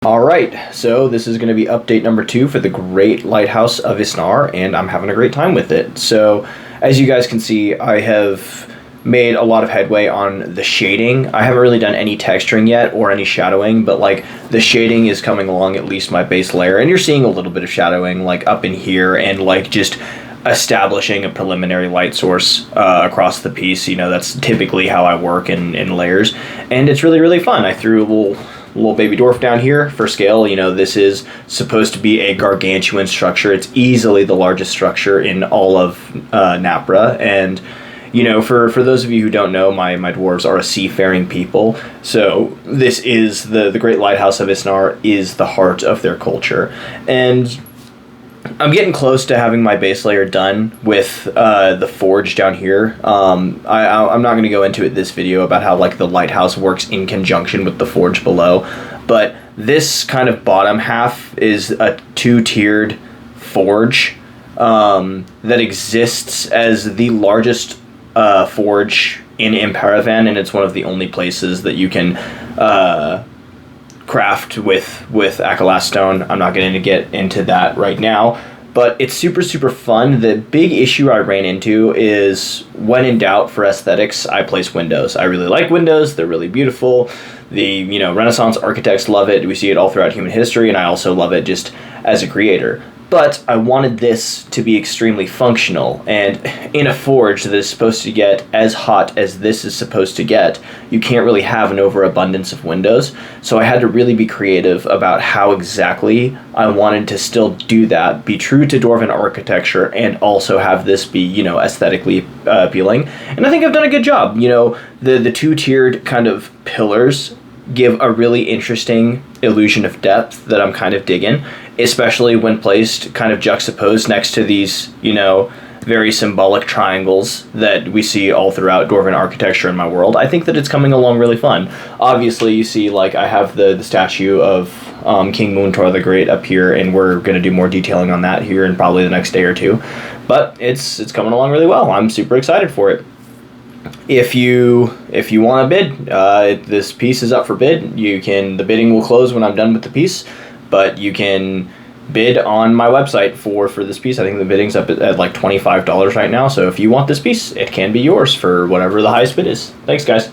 All right, so this is going to be update number 2 for the Great Lighthouse of Isnar, and I'm having a great time with it. So, as you guys can see, I have made a lot of headway on the shading. I haven't really done any texturing yet or any shadowing, but like the shading is coming along at least my base layer, and you're seeing a little bit of shadowing like up in here and like just establishing a preliminary light source across the piece. You know, that's typically how I work in layers, and it's really fun. I threw a little baby dwarf down here for scale. You know, this is supposed to be a gargantuan structure. It's easily the largest structure in all of Napra, and you know, for those of you who don't know, my dwarves are a seafaring people, so this is the Great Lighthouse of Isnar is the heart of their culture. And I'm getting close to having my base layer done with the forge down here. I'm not going to go into it this video about how like the lighthouse works in conjunction with the forge below, but this kind of bottom half is a 2-tiered forge that exists as the largest forge in Imparavan, and it's one of the only places that you can craft with Akalas stone. I'm not going to get into that right now, but it's super fun. The big issue I ran into is when in doubt for aesthetics, I place windows. I really like windows. They're really beautiful. The Renaissance architects love it. We see it all throughout human history, and I also love it just as a creator. But I wanted this to be extremely functional, and in a forge that is supposed to get as hot as this is supposed to get, you can't really have an overabundance of windows, so I had to really be creative about how exactly I wanted to still do that, be true to Dwarven architecture, and also have this be, aesthetically appealing. And I think I've done a good job. The 2-tiered kind of pillars give a really interesting illusion of depth that I'm kind of digging, especially when placed kind of juxtaposed next to these, very symbolic triangles that we see all throughout Dwarven architecture in my world. I think that it's coming along really fun. Obviously, you see, like, I have the statue of King Muntor the Great up here, and we're going to do more detailing on that here in probably the next day or two. But it's coming along really well. I'm super excited for it. If you want to bid, this piece is up for bid. The bidding will close when I'm done with the piece, but you can bid on my website for this piece. I think the bidding's up at like $25 right now, so if you want this piece, it can be yours for whatever the highest bid is. Thanks, guys.